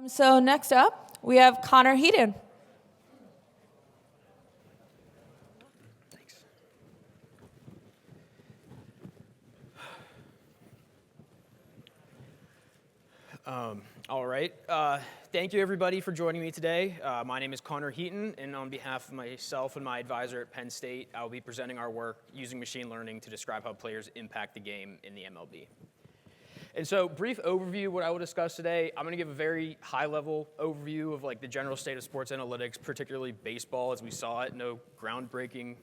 So next up, we have Connor Heaton. Thanks. All right. Thank you, everybody, for joining me today. My name is Connor Heaton, and on behalf of myself and my advisor at Penn State, I will be presenting our work using machine learning to describe how players impact the game in the MLB. And so, brief overview of what I will discuss today. I'm going to give a very high-level overview of like the general state of sports analytics, particularly baseball as we saw it. No groundbreaking,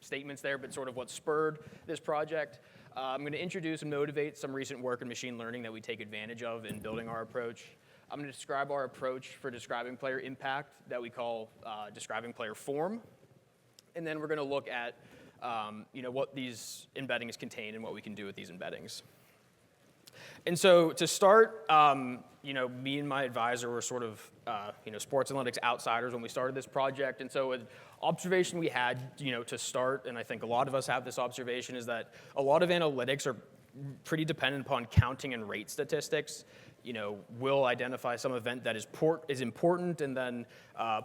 statements there, but sort of what spurred this project. I'm going to introduce and motivate some recent work in machine learning that we take advantage of in building our approach. I'm going to describe our approach for describing player impact that we call describing player form. And then we're going to look at what these embeddings contain and what we can do with these embeddings. And so to start, me and my advisor were sort of, sports analytics outsiders when we started this project. And so an observation we had, to start, and I think a lot of us have this observation, is that a lot of analytics are pretty dependent upon counting and rate statistics. We'll identify some event that is important, and then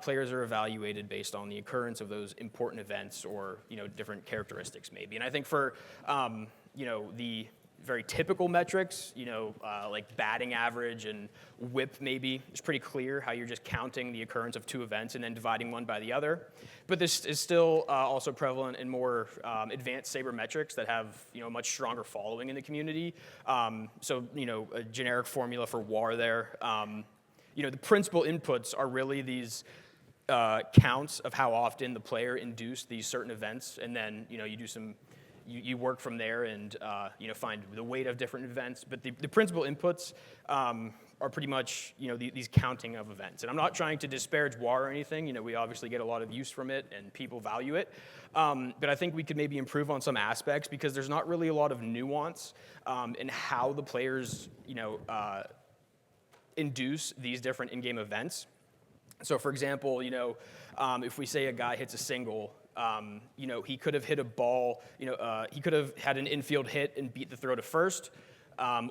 players are evaluated based on the occurrence of those important events or, different characteristics maybe. And I think for, the very typical metrics, like batting average and whip maybe, it's pretty clear how you're just counting the occurrence of two events and then dividing one by the other. But this is still also prevalent in more advanced sabermetrics that have, a much stronger following in the community. So, a generic formula for WAR there. The principal inputs are really these counts of how often the player induced these certain events, and then, you do some you work from there and find the weight of different events. But the principal inputs are pretty much these counting of events. And I'm not trying to disparage WAR or anything. We obviously get a lot of use from it and people value it. But I think we could maybe improve on some aspects because there's not really a lot of nuance in how the players induce these different in-game events. So for example, if we say a guy hits a single, he could have hit a ball, he could have had an infield hit and beat the throw to first,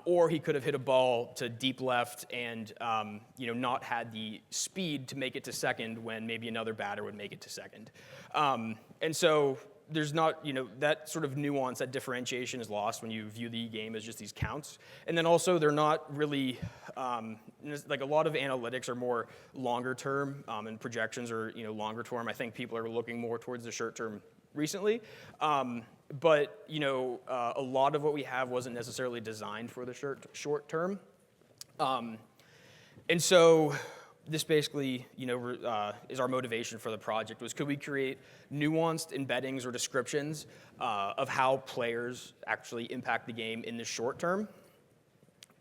or he could have hit a ball to deep left and, not had the speed to make it to second when maybe another batter would make it to second. And so there's not, that sort of nuance, that differentiation is lost when you view the game as just these counts. And then also they're not really, like a lot of analytics are more longer term and projections are, longer term. I think people are looking more towards the short term recently. But, a lot of what we have wasn't necessarily designed for the short term. And so this basically, is our motivation for the project, was could we create nuanced embeddings or descriptions of how players actually impact the game in the short term.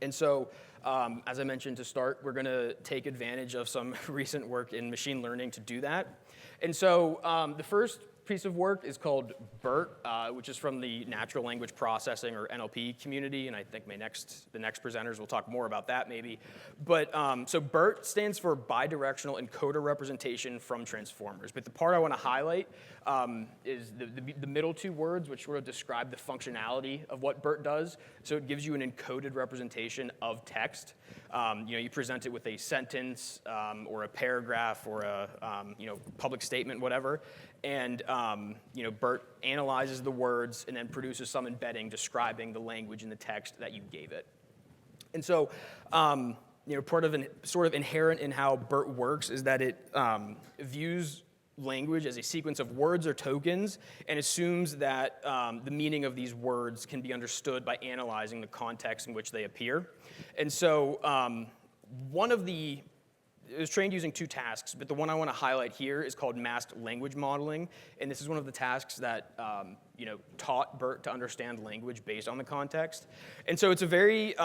And so, as I mentioned to start, we're going to take advantage of some recent work in machine learning to do that. And so the first piece of work is called BERT, which is from the natural language processing or NLP community, and I think the next presenters will talk more about that maybe. But so BERT stands for bidirectional encoder representation from transformers. But the part I want to highlight is the middle two words, which sort of describe the functionality of what BERT does. So it gives you an encoded representation of text. You present it with a sentence or a paragraph or a public statement, whatever. And BERT analyzes the words and then produces some embedding describing the language in the text that you gave it. And so, part of sort of inherent in how BERT works is that it views language as a sequence of words or tokens and assumes that the meaning of these words can be understood by analyzing the context in which they appear. And so, it was trained using two tasks, but the one I want to highlight here is called masked language modeling, and this is one of the tasks that taught BERT to understand language based on the context. And so it's a very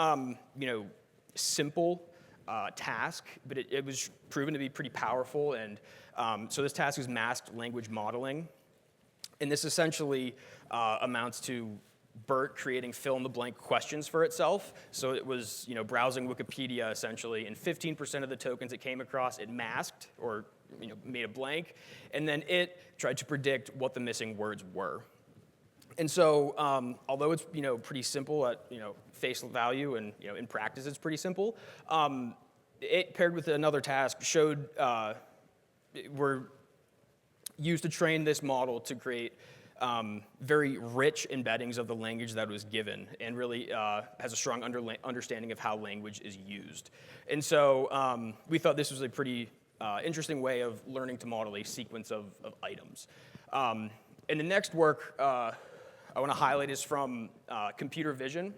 simple task, but it was proven to be pretty powerful. And so this task is masked language modeling, and this essentially amounts to BERT creating fill-in-the-blank questions for itself. So it was, browsing Wikipedia essentially, and 15% of the tokens it came across, it masked or, made a blank, and then it tried to predict what the missing words were. And so, although it's, pretty simple at, face value and, in practice it's pretty simple, it paired with another task showed were used to train this model to create very rich embeddings of the language that was given, and really has a strong understanding of how language is used. And so we thought this was a pretty interesting way of learning to model a sequence of items. And the next work I want to highlight is from computer vision.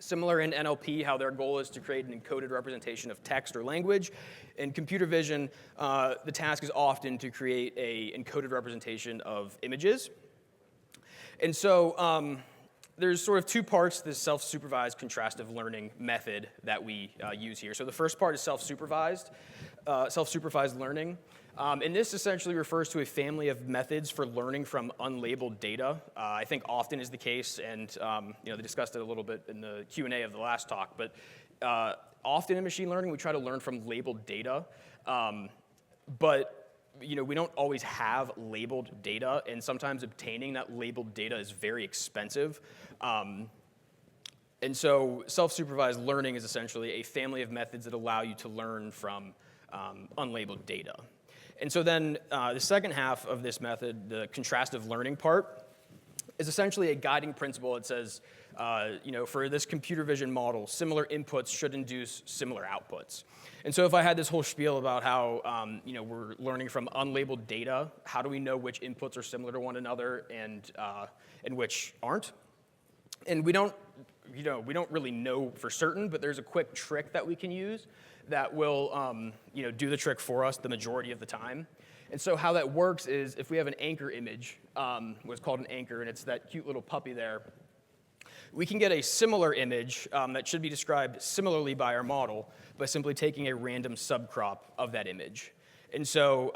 Similar in NLP, how their goal is to create an encoded representation of text or language. In computer vision, the task is often to create an encoded representation of images. And so there's sort of two parts to this self-supervised contrastive learning method that we use here. So the first part is self-supervised learning. And this essentially refers to a family of methods for learning from unlabeled data. I think often is the case, and they discussed it a little bit in the Q&A of the last talk, but often in machine learning, we try to learn from labeled data. But we don't always have labeled data, and sometimes obtaining that labeled data is very expensive. And so self-supervised learning is essentially a family of methods that allow you to learn from unlabeled data. And so then the second half of this method, the contrastive learning part, is essentially a guiding principle. It says, for this computer vision model, similar inputs should induce similar outputs. And so if I had this whole spiel about how we're learning from unlabeled data, how do we know which inputs are similar to one another and which aren't? And we don't really know for certain, but there's a quick trick that we can use that will do the trick for us the majority of the time. And so how that works is if we have an anchor image, what's called an anchor, and it's that cute little puppy there, we can get a similar image that should be described similarly by our model by simply taking a random subcrop of that image. And so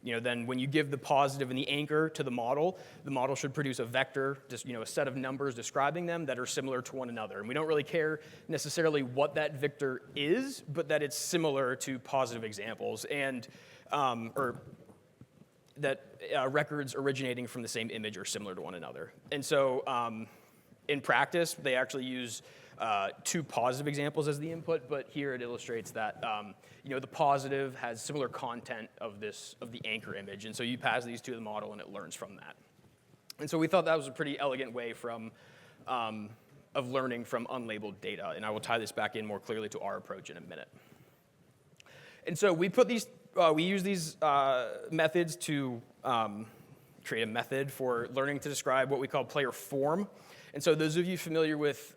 then when you give the positive and the anchor to the model should produce a vector, just a set of numbers describing them that are similar to one another. And we don't really care necessarily what that vector is, but that it's similar to positive examples, and or that records originating from the same image are similar to one another. And so in practice, they actually use two positive examples as the input, but here it illustrates that the positive has similar content of the anchor image, and so you pass these to the model and it learns from that. And so we thought that was a pretty elegant way of learning from unlabeled data, and I will tie this back in more clearly to our approach in a minute. And so we use these methods to create a method for learning to describe what we call player form. And so those of you familiar with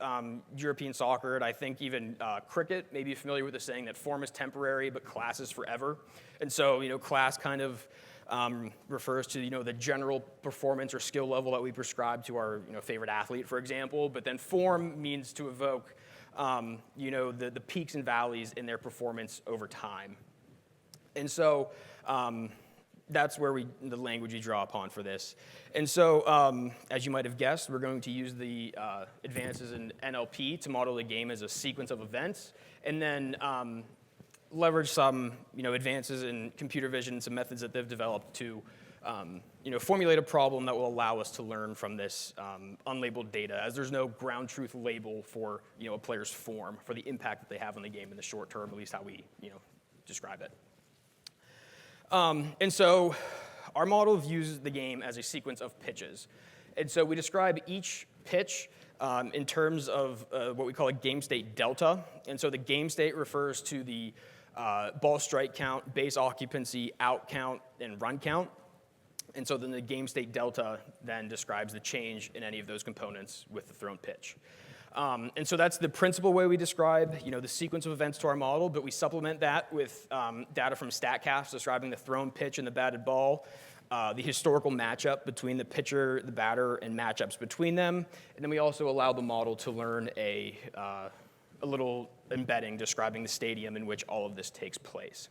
European soccer, and I think even cricket, may be familiar with the saying that form is temporary, but class is forever. And so, class kind of refers to, the general performance or skill level that we prescribe to our, favorite athlete, for example. But then form means to evoke, the peaks and valleys in their performance over time. And so that's where the language we draw upon for this. And so, as you might have guessed, we're going to use the advances in NLP to model the game as a sequence of events, and then leverage some, advances in computer vision, some methods that they've developed to, formulate a problem that will allow us to learn from this unlabeled data, as there's no ground truth label for, a player's form, for the impact that they have on the game in the short term, at least how we, describe it. And so our model views the game as a sequence of pitches. And so we describe each pitch in terms of what we call a game state delta. And so the game state refers to the ball strike count, base occupancy, out count, and run count. And so then the game state delta then describes the change in any of those components with the thrown pitch. And so that's the principal way we describe, the sequence of events to our model, but we supplement that with data from StatCast describing the thrown pitch and the batted ball, the historical matchup between the pitcher, the batter, and matchups between them. And then we also allow the model to learn a little embedding describing the stadium in which all of this takes place.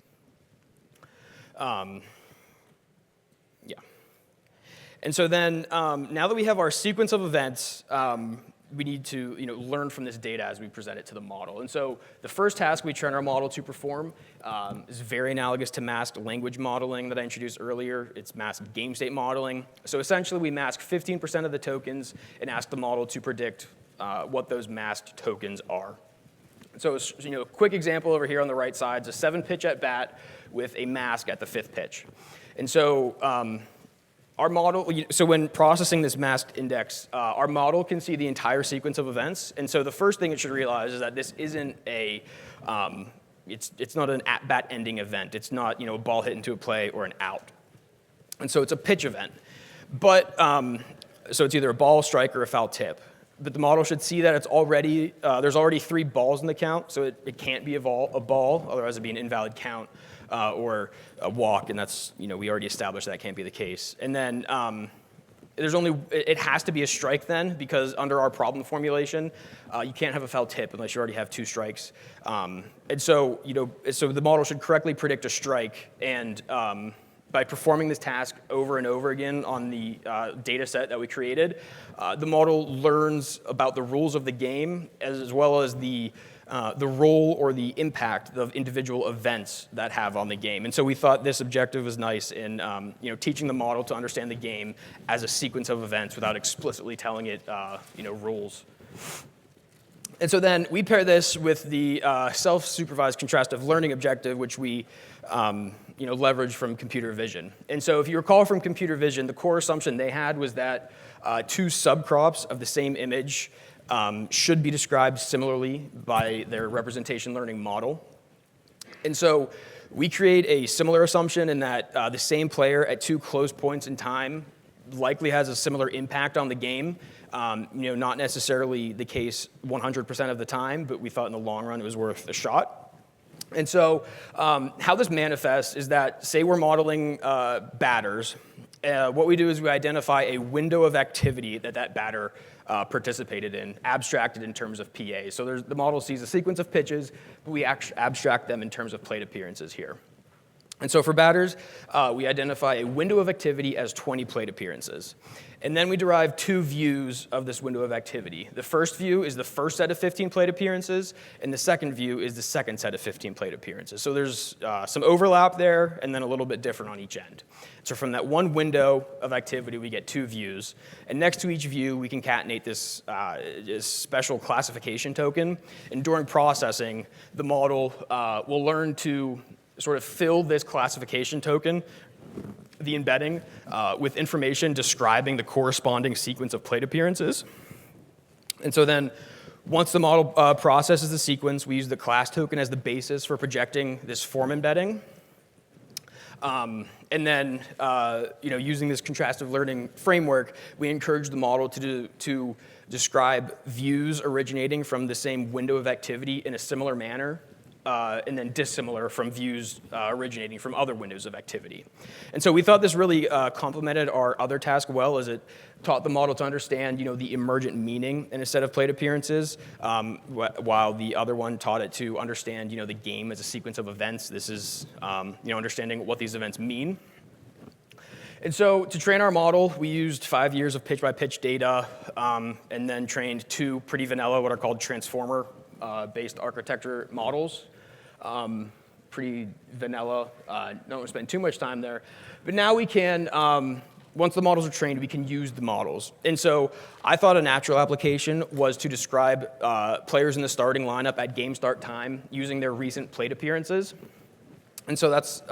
And so then now that we have our sequence of events, we need to learn from this data as we present it to the model. And so the first task we train our model to perform is very analogous to masked language modeling that I introduced earlier. It's masked game state modeling. So essentially we mask 15% of the tokens and ask the model to predict what those masked tokens are. So, quick example over here on the right side is a 7-pitch at bat with a mask at the 5th pitch. And so our model, so when processing this masked index, our model can see the entire sequence of events. And so the first thing it should realize is that this isn't it's not an at-bat ending event. It's not, a ball hit into a play or an out. And so it's a pitch event. But, so it's either a ball, strike, or a foul tip. But the model should see that it's already, there's already 3 balls in the count, so it can't be a ball, otherwise it'd be an invalid count, or a walk, and that's, we already established that can't be the case. And then it has to be a strike then, because under our problem formulation, you can't have a foul tip unless you already have 2 strikes. And so, so the model should correctly predict a strike, and by performing this task over and over again on the data set that we created, the model learns about the rules of the game as well as the role or the impact of individual events that have on the game. And so we thought this objective was nice in teaching the model to understand the game as a sequence of events without explicitly telling it rules. And so then we pair this with the self-supervised contrastive learning objective, which we leverage from computer vision. And so if you recall from computer vision, the core assumption they had was that 2 subcrops of the same image should be described similarly by their representation learning model. And so we create a similar assumption in that the same player at 2 close points in time likely has a similar impact on the game. Not necessarily the case 100% of the time, but we thought in the long run it was worth a shot. And so how this manifests is that, say we're modeling batters, what we do is we identify a window of activity that batter participated in, abstracted in terms of PA. So the model sees a sequence of pitches, but we abstract them in terms of plate appearances here. And so for batters, we identify a window of activity as 20 plate appearances. And then we derive 2 views of this window of activity. The first view is the first set of 15 plate appearances, and the second view is the second set of 15 plate appearances. So there's some overlap there, and then a little bit different on each end. So from that one window of activity, we get 2 views. And next to each view, we concatenate this special classification token. And during processing, the model will learn to sort of fill this classification token, the embedding, with information describing the corresponding sequence of plate appearances. And so then, once the model processes the sequence, we use the class token as the basis for projecting this form embedding. And then, using this contrastive learning framework, we encourage the model to describe views originating from the same window of activity in a similar manner, and then dissimilar from views originating from other windows of activity. And so we thought this really complemented our other task well, as it taught the model to understand, the emergent meaning in a set of plate appearances, while the other one taught it to understand, the game as a sequence of events. This is, understanding what these events mean. And so to train our model, we used 5 years of pitch-by-pitch data, and then trained 2 pretty vanilla, what are called transformer-based architecture models. Pretty vanilla, don't want to spend too much time there. But now we can, once the models are trained, we can use the models. And so I thought a natural application was to describe players in the starting lineup at game start time using their recent plate appearances. And so that's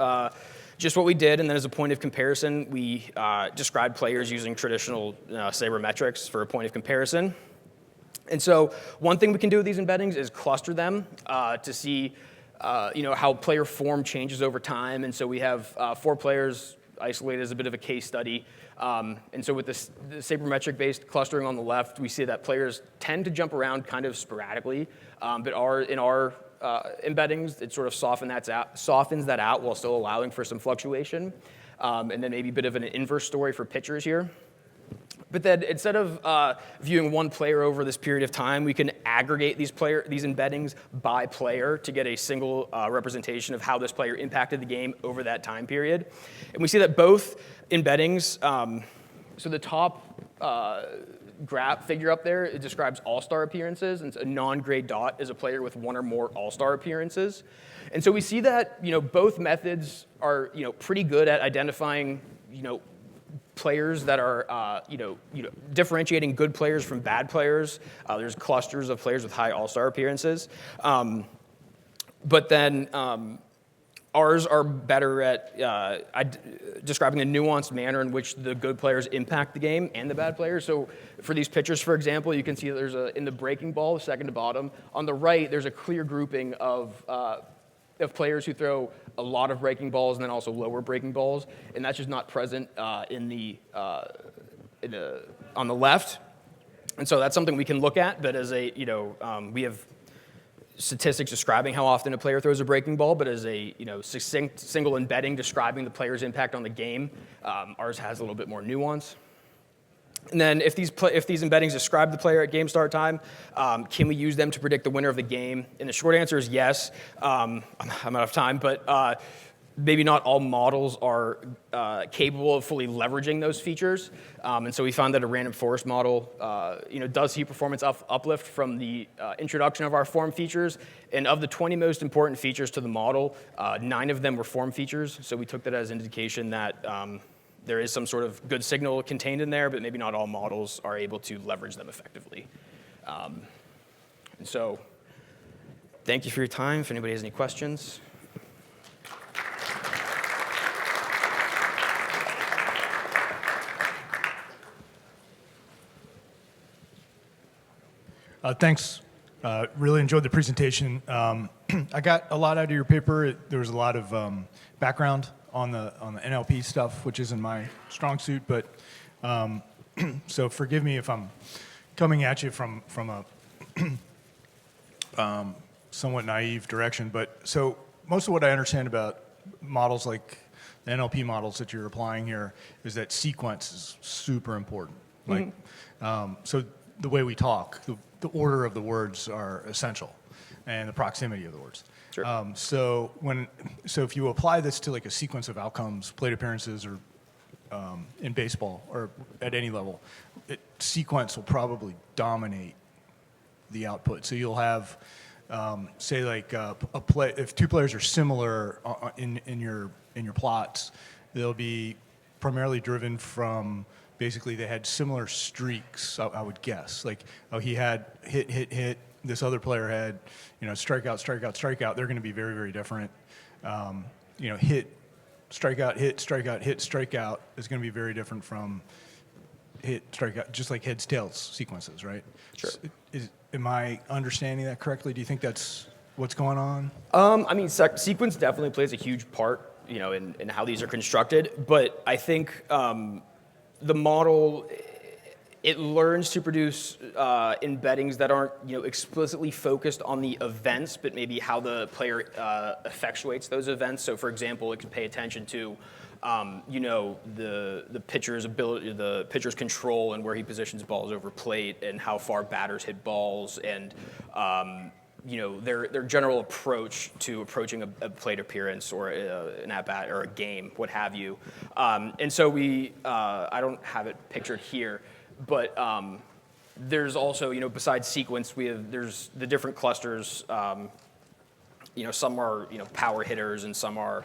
just what we did. And then as a point of comparison, we described players using traditional sabermetrics for a point of comparison. And so one thing we can do with these embeddings is cluster them to see how player form changes over time. And so we have 4 players isolated as a bit of a case study. And so with the sabermetric-based clustering on the left, we see that players tend to jump around kind of sporadically, but in our embeddings, it sort of softens that out while still allowing for some fluctuation. And then maybe a bit of an inverse story for pitchers here. But then instead of viewing one player over this period of time, we can aggregate these embeddings by player to get a single representation of how this player impacted the game over that time period. And we see that both embeddings, so the top graph figure up there, it describes all-star appearances, and a non-gray dot is a player with 1 or more all-star appearances. And so we see that both methods are pretty good at identifying players that are, differentiating good players from bad players. There's clusters of players with high all-star appearances. But then ours are better at describing a nuanced manner in which the good players impact the game and the bad players. So for these pitchers, for example, you can see there's in the breaking ball, second to bottom, on the right, there's a clear grouping of players who throw a lot of breaking balls and then also lower breaking balls, and that's just not present on the left. And so that's something we can look at, but as we have statistics describing how often a player throws a breaking ball, but as a succinct single embedding describing the player's impact on the game, ours has a little bit more nuance. And then if these embeddings describe the player at game start time, can we use them to predict the winner of the game? And the short answer is yes. I'm out of time, but maybe not all models are capable of fully leveraging those features. And so we found that a random forest model does see performance uplift from the introduction of our form features. And of the 20 most important features to the model, 9 of them were form features. So we took that as an indication that there is some sort of good signal contained in there, but maybe not all models are able to leverage them effectively. And so thank you for your time. If anybody has any questions. Thanks. Really enjoyed the presentation. I got a lot out of your paper. There was a lot of background on the NLP stuff, which isn't my strong suit. But so forgive me if I'm coming at you from a somewhat naive direction. But so most of what I understand about models like the NLP models that you're applying here is that sequence is super important. Like, so the way we talk, the order of the words are essential, and the proximity of the words. Sure. So if you apply this to like a sequence of outcomes, plate appearances, or in baseball or at any level, sequence will probably dominate the output. So you'll have, say, like if two players are similar in your plots, they'll be primarily driven from. Basically, they had similar streaks, I would guess. Like, he had hit. This other player had, strikeout, strikeout, strikeout. They're going to be very, very different. Hit, strikeout, hit, strikeout, hit, strikeout is going to be very different from hit, strikeout, just like heads, tails sequences, right? Sure. Am I understanding that correctly? Do you think that's what's going on? Sequence definitely plays a huge part, in how these are constructed. But I think the model, it learns to produce embeddings that aren't explicitly focused on the events, but maybe how the player effectuates those events. So, for example, it can pay attention to the pitcher's ability, the pitcher's control, and where he positions balls over plate, and how far batters hit balls, and their general approach to approaching a plate appearance or an at-bat or a game, what have you. And so I don't have it pictured here, but there's also, besides sequence, there's the different clusters. Some are, power hitters, and some are,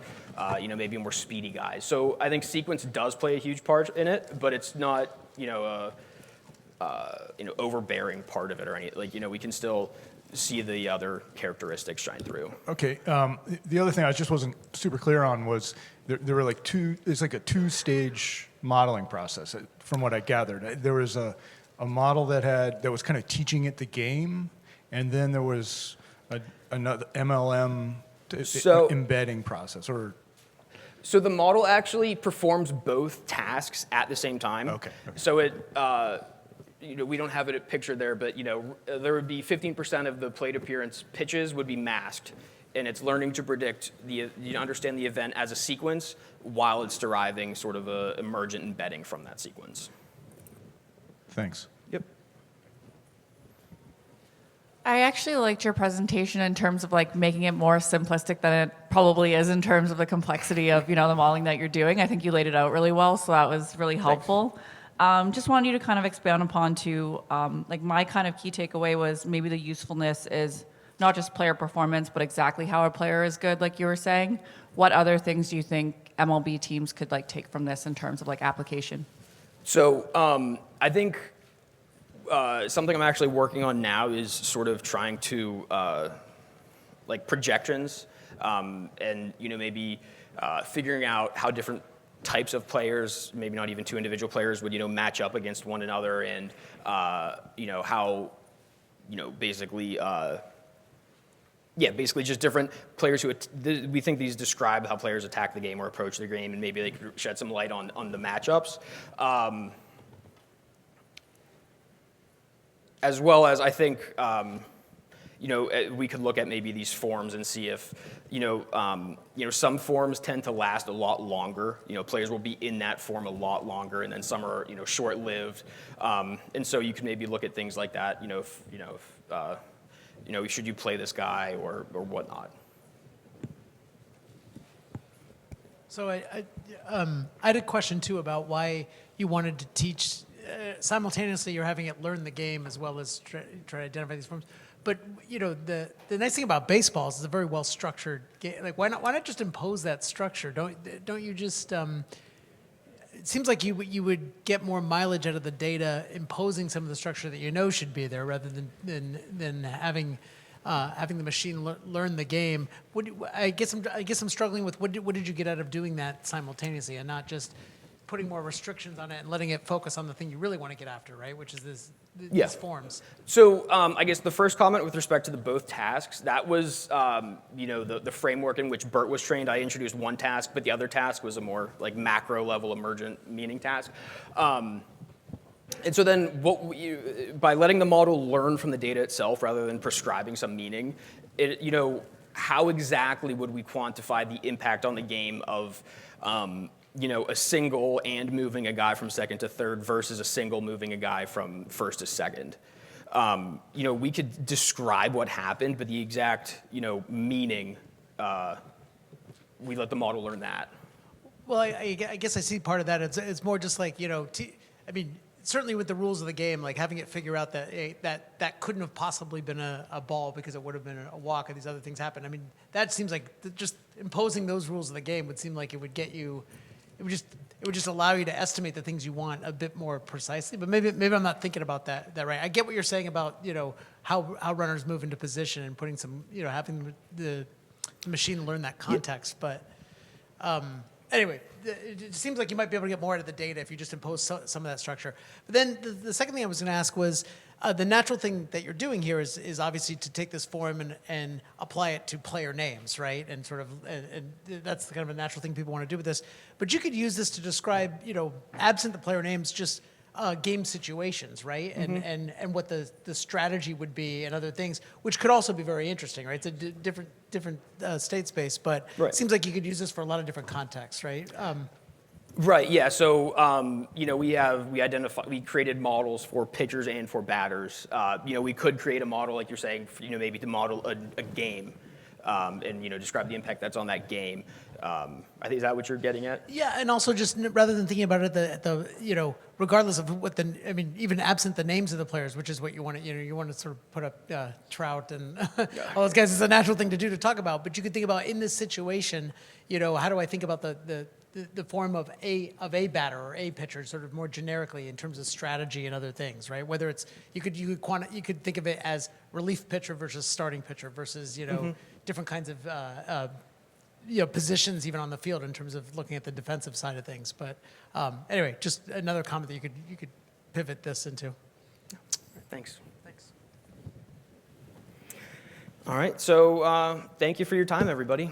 maybe more speedy guys. So I think sequence does play a huge part in it, but it's not, overbearing part of it or anything. We can still see the other characteristics shine through. Okay. The other thing I just wasn't super clear on was there were like it's like a two-stage modeling process, from what I gathered. There was a model that was kind of teaching it the game, and then there was another MLM embedding process, or. So the model actually performs both tasks at the same time. Okay. So it, we don't have it pictured there, but there would be 15% of the plate appearance pitches would be masked, and it's learning to predict understand the event as a sequence while it's deriving sort of a emergent embedding from that sequence. Thanks. Yep. I actually liked your presentation in terms of making it more simplistic than it probably is in terms of the complexity of the modeling that you're doing. I think you laid it out really well, so that was really helpful. Just wanted you to kind of expand upon my kind of key takeaway was maybe the usefulness is not just player performance, but exactly how a player is good, like you were saying. What other things do you think MLB teams could take from this in terms of application? So I think something I'm actually working on now is sort of trying to like projections, and maybe figuring out how different types of players, maybe not even two individual players, would match up against one another, and how basically. Basically just different players who we think these describe how players attack the game or approach the game, and maybe they could shed some light on the matchups. As well as I think, we could look at maybe these forms and see if, some forms tend to last a lot longer. Players will be in that form a lot longer, and then some are, short-lived. And so you could maybe look at things like that. Should you play this guy or whatnot? So I had a question too about why you wanted to teach simultaneously. You're having it learn the game as well as try to identify these forms. But the nice thing about baseball is it's a very well structured game. Like why not just impose that structure? Don't you just it seems like you would get more mileage out of the data imposing some of the structure that should be there rather than having the machine learn the game. I guess I'm struggling with what did you get out of doing that simultaneously and not just putting more restrictions on it and letting it focus on the thing you really want to get after, right? Which is these forms. So I guess the first comment with respect to the both tasks, that was the framework in which Bert was trained. I introduced one task, but the other task was a more like macro level emergent meaning task. And so then by letting the model learn from the data itself rather than prescribing some meaning, how exactly would we quantify the impact on the game of a single and moving a guy from second to third versus a single moving a guy from first to second. We could describe what happened, but the exact, meaning, we let the model learn that. Well, I guess I see part of that. It's more just like, certainly with the rules of the game, like having it figure out that couldn't have possibly been a ball because it would have been a walk, and these other things happen. That seems like just imposing those rules of the game would seem like it would get you. It would just allow you to estimate the things you want a bit more precisely. But maybe I'm not thinking about that right. I get what you're saying about how runners move into position and putting some having the machine learn that context. But anyway, it seems like you might be able to get more out of the data if you just impose some of that structure. But then the second thing I was going to ask was the natural thing that you're doing here is obviously to take this form and apply it to player names, right? And sort of and that's kind of a natural thing people want to do with this. But you could use this to describe, absent the player names, just game situations, right? Mm-hmm. And what the strategy would be and other things, which could also be very interesting, right? It's a different state space, but right. It seems like you could use this for a lot of different contexts, right? Right. Yeah. So we created models for pitchers and for batters. We could create a model like you're saying, maybe to model a game, and describe the impact that's on that game. I think is that what you're getting at? Yeah, and also just rather than thinking about it at the regardless of what even absent the names of the players, which is what you want to you want to sort of put up Trout and all those guys. It's a natural thing to do to talk about, but you could think about in this situation, how do I think about the form of a batter or a pitcher, sort of more generically in terms of strategy and other things, right? Whether it's you could think of it as relief pitcher versus starting pitcher versus different kinds of positions even on the field in terms of looking at the defensive side of things. But anyway, just another comment that you could pivot this into. Thanks. Thanks. All right. So thank you for your time, everybody.